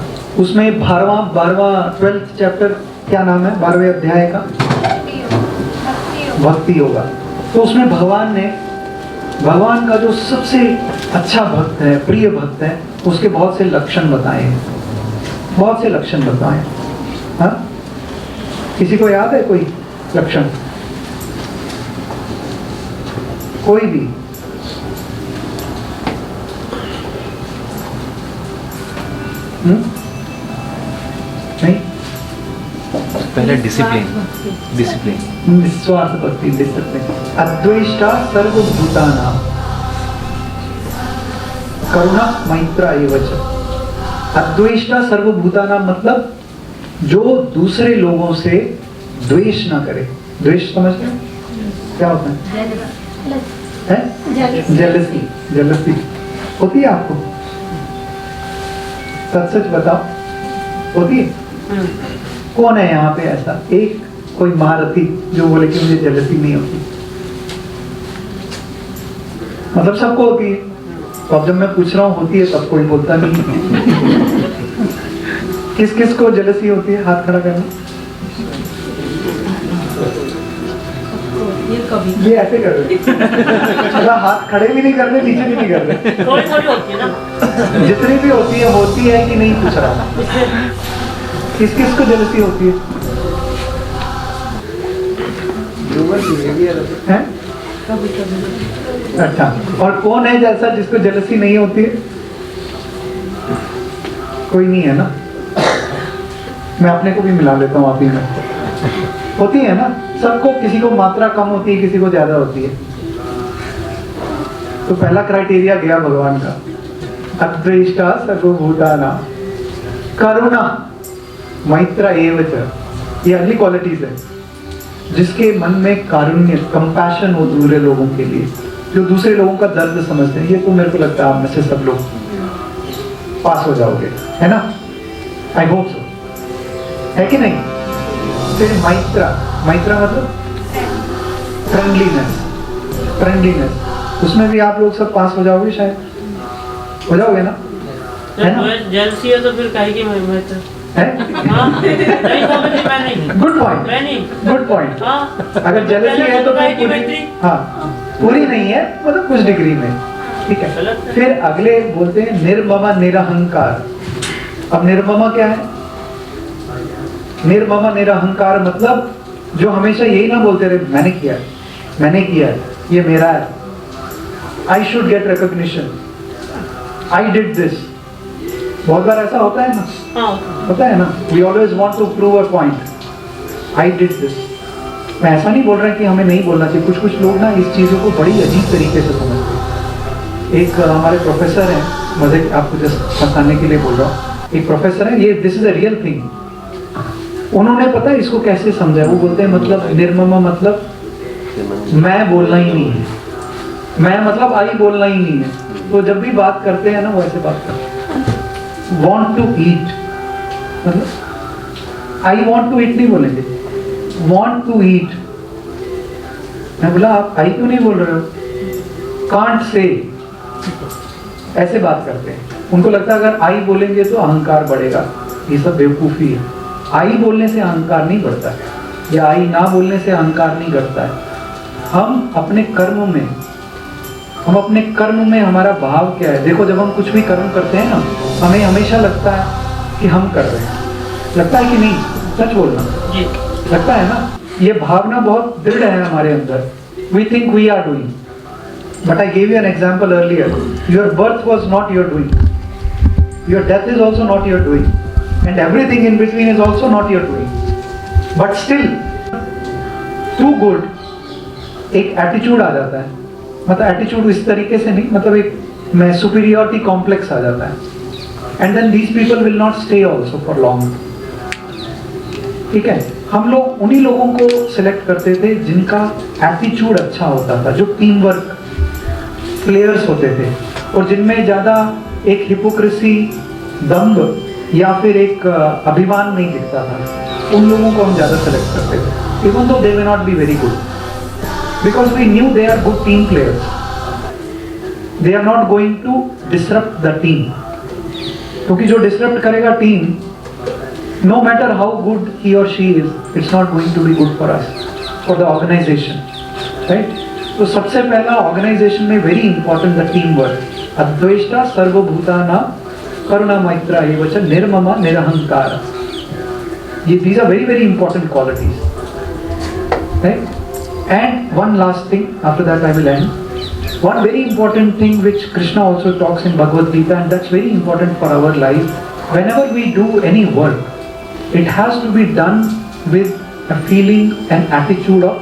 उसमें 12वां 12th चैप्टर क्या नाम है? 12वें अध्याय का भक्ति योगा. तो उसमें भगवान का जो सबसे अच्छा भक्त है, प्रिय भक्त है, उसके बहुत से लक्षण बताए हैं, बहुत से लक्षण बताए. हाँ, किसी को याद है कोई लक्षण? कोई भी नहीं, पहले डिसिप्लिन, डिसिप्लिन, निस्वार्थ भक्ति, डिसिप्लिन। अद्वेष्टा सर्वभूतानां करुणा मैत्रा एव च। अद्वेष्टा सर्वभूतानां मतलब जो दूसरे लोगों से द्वेष ना करे। द्वेष समझते हैं क्या होता है? जेलसी, जेलसी होती है आपको? सच सच बताओ, होती है? कौन है यहाँ पे ऐसा एक कोई महारथी जो बोले कि मुझे जेलसी नहीं होती? मतलब सबको होती है। तो अब जब मैं पूछ रहा हूँ होती है तब कोई बोलता नहीं। किस किस को जेलसी होती है? हाथ खड़ा करना। ये ऐसे कर रहे, मतलब हाथ खड़े भी नहीं कर रहे, नीचे भी नहीं कर रहे। थोड़ी थोड़ी होती है ना, जितनी भी होती है कि नहीं पूछ रहा। किस किस को जेलसी होती है? हैं? अच्छा, और कौन है जैसा जिसको जेलसी नहीं होती है? कोई नहीं है ना? मैं अपने को भी मिला लेता हूँ आप ही में। होती है ना सबको, किसी को मात्रा कम होती है, किसी को ज्यादा होती है। तो पहला क्राइटेरिया गया भगवान का, अद्वेष्टा सर्वभूतानां करुणा मैत्रा एव च। ये अगली क्वालिटीज है, जिसके मन में कारुण्य, कंपैशन हो दूसरे लोगों के लिए, जो दूसरे लोगों का दर्द समझते हैं। ये तो मेरे को लगता है आप में से सब लोग पास हो जाओगे, है ना? आई होप सो, है कि नहीं? फिर मैत्रा, मैत्रा मतलब फ्रेंडलीनेस, फ्रेंडलीनेस, उसमें भी आप लोग सब पास हो जाओगे, शायद हो जाओगे ना? है ना? जेलसी है तो फिर काहे की मैत्री है? नहीं समझी मैं नहीं। गुड पॉइंट, मैं नहीं, गुड पॉइंट। हाँ, अगर जेलसी है तो काहे की पूरी, मैत्री? हाँ पूरी नहीं है, मतलब कुछ डिग्री में, ठीक है। फिर अगले बोलते हैं निर्ममा निरहंकार। अब निर्ममा क्या है? निर्ममा निरहंकार मतलब जो हमेशा यही ना बोलते रहे मैंने किया, मैंने किया, ये मेरा है, I should get recognition, I did this. बहुत बार ऐसा होता है ना? हाँ, होता है ना? We always want to prove a point, I did this. मैं ऐसा नहीं बोल रहा कि हमें नहीं बोलना चाहिए, कुछ कुछ लोग ना इस चीज़ों को बड़ी अजीब तरीके से समझते हैं। एक हमारे प्रोफेसर हैं, मजे आपको जस्ट बताने के लिए बोल रहा हूँ, एक प्रोफेसर है, ये this is a real thing. उन्होंने पता है इसको कैसे समझा? वो बोलते हैं मतलब निर्ममा मतलब मैं बोलना ही नहीं है, मैं मतलब आई बोलना ही नहीं है। तो जब भी बात करते हैं ना वो ऐसे बात करते हैं, want to eat, मतलब आई want to eat नहीं बोलेंगे, want to eat। मैं बोला आप आई क्यों नहीं बोल रहे हो? can't say, ऐसे बात करते हैं। उनको लगता है अगर आई बोलेंगे तो अहंकार बढ़ेगा। ये सब बेवकूफ़ी है। आई बोलने से अहंकार नहीं बढ़ता है, या आई ना बोलने से अहंकार नहीं घटता है। हम अपने कर्म में हमारा भाव क्या है? देखो जब हम कुछ भी कर्म करते हैं ना, हमें हमेशा लगता है कि हम कर रहे हैं, लगता है कि नहीं? सच बोलना, लगता है ना? ये भावना बहुत दृढ़ है हमारे अंदर। We think we are doing, but I gave you an example earlier, your birth was not your doing, your death is also not your doing, and everything in between is also not your doing, but still too good एक attitude आ जाता है। मतलब attitude इस तरीके से नहीं, मतलब एक मैं सुपीरियरिटी कॉम्प्लेक्स आ जाता है, and then these people will not stay also for long. ठीक है, हम लोग उन्हीं लोगों को सिलेक्ट करते थे जिनका एटीट्यूड अच्छा होता था, जो टीम वर्क प्लेयर्स होते थे, और जिनमें ज्यादा एक हिपोक्रेसी, दम्भ या फिर एक अभिमान नहीं दिखता था। उन लोगों को हम ज्यादा सेलेक्ट करते थे, even though they may not be very good, because we knew they are good team players, they are not going to disrupt the team. क्योंकि जो डिसरप्ट करेगा team, no matter how good he or she is, it's not going to be good for us, for the organization, right? तो सबसे पहला organization में very important the team work. अद्वेष्टा सर्वभूतानां करुणा मैत्रा एव च निर्ममा निरहंकार। ये these are very very important qualities, right? And one last thing, after that I will end. One very important thing which Krishna also talks in Bhagavad Gita, and that's very important for our life. Whenever we do any work, it has to be done with a feeling and attitude of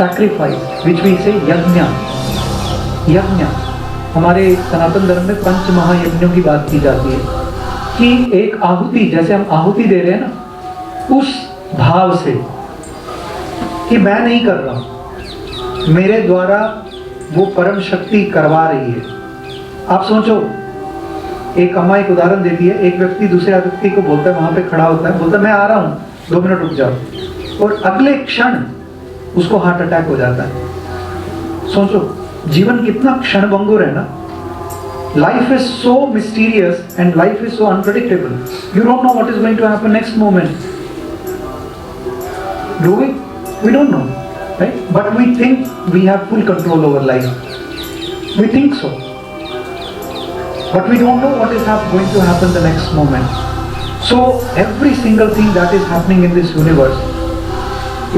sacrifice, which we say yajna. यज्ञ, हमारे सनातन धर्म में पंच महायज्ञों की बात की जाती है कि एक आहुति, जैसे हम आहुति दे रहे हैं ना, उस भाव से कि मैं नहीं कर रहा हूं, मेरे द्वारा वो परम शक्ति करवा रही है। आप सोचो, एक अम्मा एक उदाहरण देती है, एक व्यक्ति दूसरे व्यक्ति को बोलता है, वहां पे खड़ा होता है, बोलता है मैं आ रहा हूं, 2 मिनट रुक जाओ, और अगले क्षण उसको हार्ट अटैक हो जाता है। सोचो जीवन कितना क्षणभंगुर है ना। Life is so mysterious and life is so unpredictable, you don't know what is going to happen next moment. Do we? We don't know, right? But we think we have full control over life. We think so. But we don't know what is going to happen the next moment. So every single thing that is happening in this universe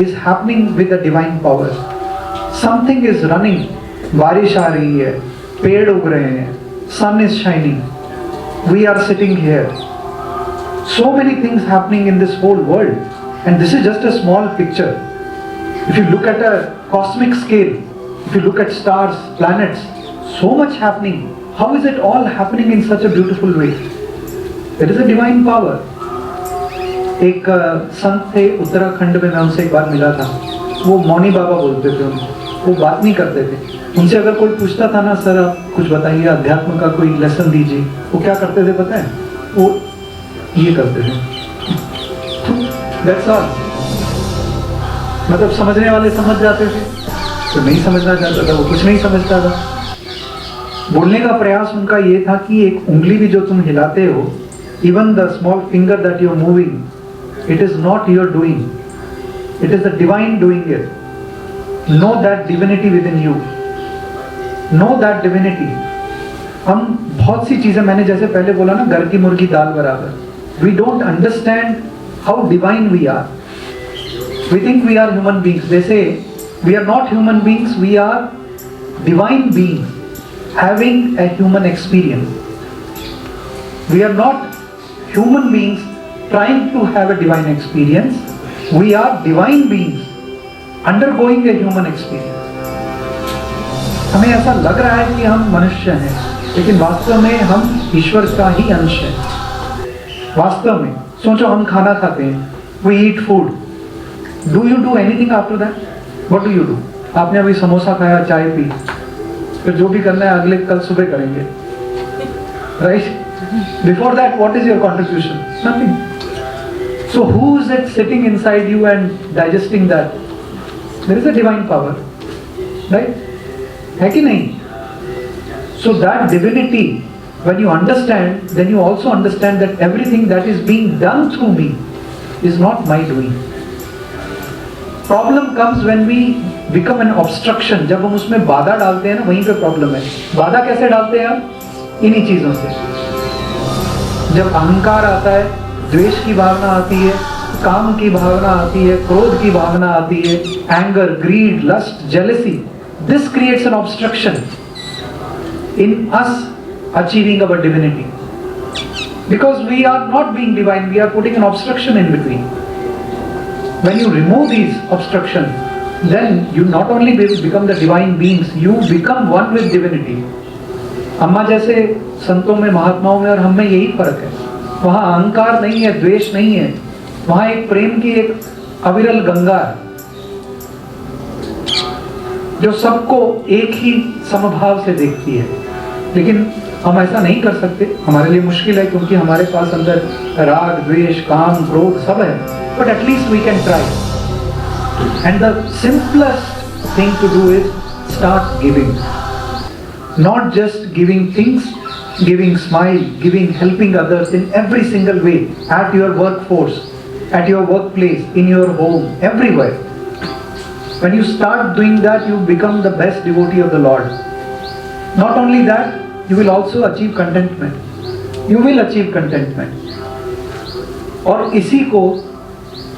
is happening with the divine power. Something is running. बारिश आ रही है, पेड़ उग रहे हैं, sun is shining. We are sitting here. So many things happening in this whole world. And this is just a small picture. If you look at a cosmic scale, if you look at stars, planets, so much happening. How is it all happening in such a beautiful way? It is a divine power. एक संत थे उत्तराखंड में, मैं उनसे एक बार मिला था। वो मौनी बाबा बोलते थे उनको, वो बात नहीं करते थे। उनसे अगर कोई पूछता था ना, सर आप कुछ बताइए, अध्यात्म का कोई लेसन दीजिए, वो क्या करते थे पता है? वो ये करते थे। That's all. मतलब समझने वाले समझ जाते थे, तो नहीं समझना चाहता था वो कुछ नहीं समझता था। बोलने का प्रयास उनका ये था कि एक उंगली भी जो तुम हिलाते हो, even the small finger that you are moving, it is not your doing, it is the divine doing it. Know that divinity within you. Know that divinity. हम बहुत सी चीजें, मैंने जैसे पहले बोला ना, घर की मुर्गी दाल बराबर। We don't understand how divine we are. We think we are human beings. They say we are not human beings, we are divine beings having a human experience. We are not human beings trying to have a divine experience. We are divine beings undergoing a human experience. हमें ऐसा लग रहा है कि हम मनुष्य हैं, लेकिन वास्तव में हम ईश्वर का ही अंश हैं। वास्तव में सोचो, हम खाना खाते हैं, we eat food. Do you do anything after that? What do you do? आपने अभी समोसा खाया, चाय पी, फिर जो भी करना है अगले कल सुबह करेंगे, right? Before that, what is your contribution? Nothing. So who is it sitting inside you and digesting that? There is a divine power, right? है कि नहीं? So that divinity, when you understand, then you also understand that everything that is being done through me is not my doing. Problem comes when we become an obstruction. जब हम उसमें बाधा डालते हैं ना, वहीं पे प्रॉब्लम है। बाधा कैसे डालते हैं हम? इन्हीं चीजों से। जब अहंकार आता है, द्वेष की भावना आती है, काम की भावना आती है, क्रोध की भावना आती है, anger, greed, lust, jealousy, this creates an obstruction in us achieving our divinity, because we are not being divine, we are putting an obstruction in between. When you remove these obstructions, then you not only become the divine beings, you become one with divinity. अम्मा जैसे संतों में, महात्माओं में और हम में यही फर्क है। वहाँ अहंकार नहीं है, द्वेष नहीं है, वहाँ एक प्रेम की एक अविरल गंगा है जो सबको एक ही समभाव से देखती है। लेकिन हम ऐसा नहीं कर सकते, हमारे लिए मुश्किल है, क्योंकि हमारे पास अंदर राग, द्वेष, काम, क्रोध सब है। But at least we can try, and the simplest thing to do is start giving, not just giving things, giving smile, giving, helping others in every single way, at your work force, at your work place, in your home, everywhere. When you start doing that, you become the best devotee of the Lord. Not only that, you will also achieve contentment. You will achieve contentment. और इसी को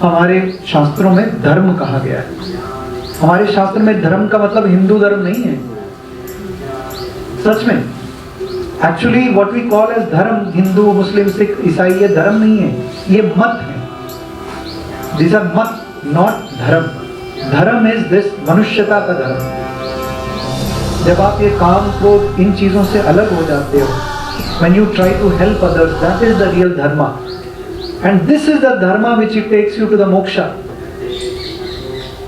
हमारे शास्त्रों में धर्म कहा गया है. हमारे शास्त्र में धर्म का मतलब हिंदू धर्म नहीं है. सच में actually what we call as dharma, Hindu, मुस्लिम, सिख, ईसाई, ये धर्म नहीं है, ये मत है. These are मत, नॉट धर्म. धर्म इज दिस मनुष्यता का धर्म. जब आप ये काम को इन चीजों से अलग हो जाते हो, when you try to help others, that is the real dharma, and this is the dharma which it takes you to the moksha.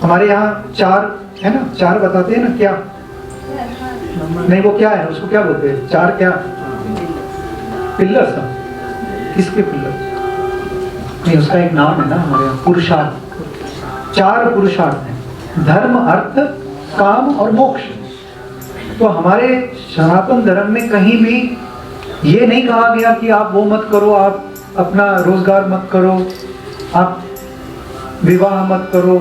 हमारे यहाँ 4 है ना, 4 बताते हैं ना, क्या नहीं, वो क्या है, उसको क्या बोलते हैं, 4 क्या पिलर्स. किसके पिलर नहीं, उसका एक नाम है ना हमारे यहाँ, पुरुषार्थ. 4 पुरुषार्थ हैं, धर्म, अर्थ, काम और मोक्ष. तो हमारे सनातन धर्म में कहीं भी ये नहीं कहा गया कि आप वो मत करो, आप अपना रोजगार मत करो, आप विवाह मत करो,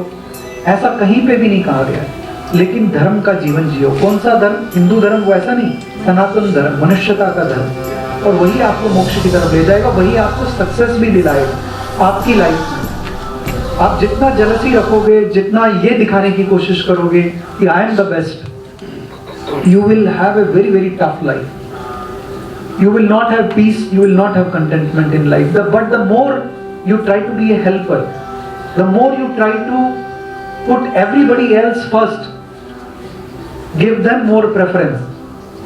ऐसा कहीं पे भी नहीं कहा गया. लेकिन धर्म का जीवन जियो. कौन सा धर्म? हिंदू धर्म वैसा नहीं, सनातन धर्म, मनुष्यता का धर्म. और वही आपको मोक्ष की तरफ ले जाएगा, वही आपको सक्सेस भी दिलाएगा आपकी लाइफ में. आप जितना जेलसी रखोगे, जितना ये दिखाने की कोशिश करोगे कि I am the best, you will have a very very tough life. You will not have peace, you will not have contentment in life. But the more you try to be a helper, the more you try to put everybody else first, give them more preference,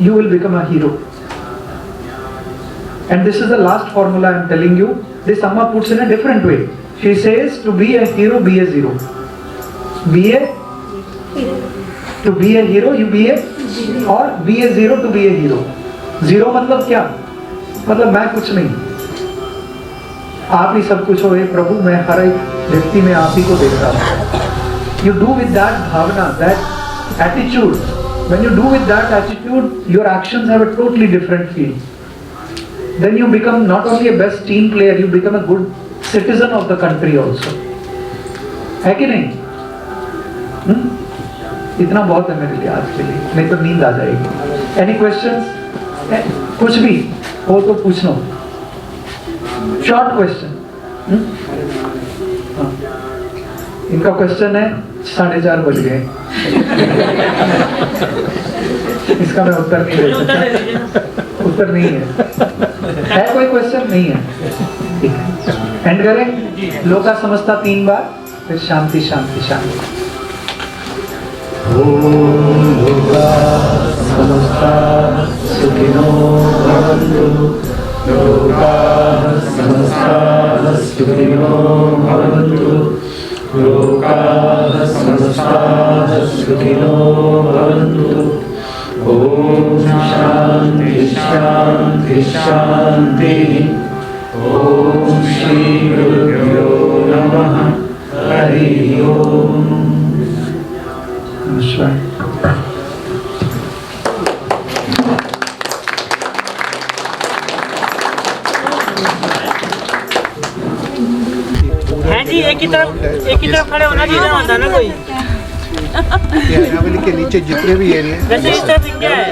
you will become a hero. And this is the last formula I am telling you. This Amma puts in a different way. She says to be a hero, be a zero. To be a hero, you be a, और be a zero to be a hero. Zero मतलब क्या? मतलब मैं कुछ नहीं, आप ही सब कुछ हो. हे प्रभु, मैं हर एक व्यक्ति में आप ही को देख रहा हूँ. You do with that bhavana, that attitude. When you do with that attitude, your actions have a totally different feel. Then you become not only a best team player, you become a good citizen of the country also. है कि नहीं? इतना बहुत है मेरे लिए आज के लिए, नहीं तो नींद आ जाएगी. Any questions? कुछ भी हो तो पूछ लो. Short question. इनका क्वेश्चन है 4:30 बज गए. इसका मैं उत्तर नहीं दे सकता. उत्तर नहीं है कोई क्वेश्चन? नहीं है. ठीक है, एंड करें. लोका समझता 3 बार, फिर शांति शांति शांति. ओम लोका समस्ता सुखिनो भवन्तु. लोका समस्ता सुखिनो भवन्तु. लोका समस्ता सुखिनो भवन्तु. ओम शांति शांति शांति. ओम श्री गुरुभ्यो नमः. हरि ओम. नमस्कार. हैं जी, एक ही तरफ खड़े होना चाहिए होता ना कोई. के नीचे जितने भी एरिया वैसे इस तरफ क्या है?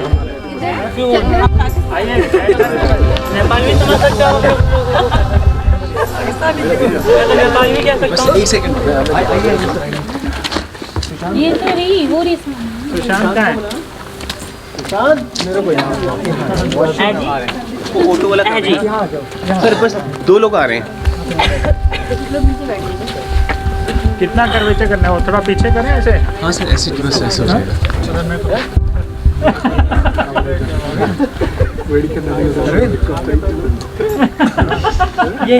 नेपाल में समझ सकते हो, नेपाल में कह सकता हूँ. 1 सेकंड. ये तो रही वो रही. सुशांत का है. मेरे को यहाँ ऑटो वाला है जी. सर बस 2 लोग आ रहे हैं. कितना कर्वेचर करना है? वो थोड़ा पीछे करें ऐसे. हाँ सर, ऐसे बस ऐसे हो जाएगा. ये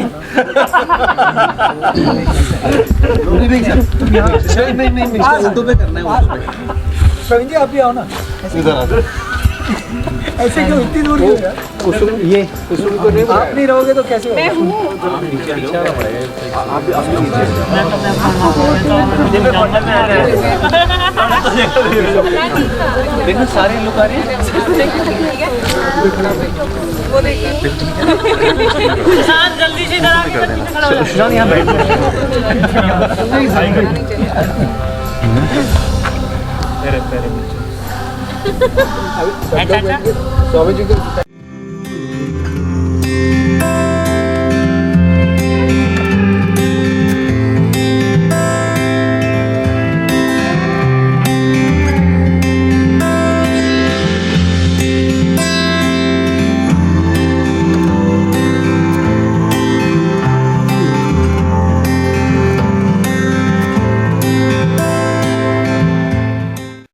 नहीं ऑटो पे करना है. ऑटो पे. प्रवीण जी आप भी आओ ना. ऐसे क्यों इतनी दूर क्यों? कुसुम को नहीं, आप नहीं रहोगे तो कैसे होगा? देखो सारे लोग आ रहे हैं. जल्दी से इधर आके पीछे खड़ा हो जाओ. सुशांत यहाँ बैठ अच्छा. स्वामी जी को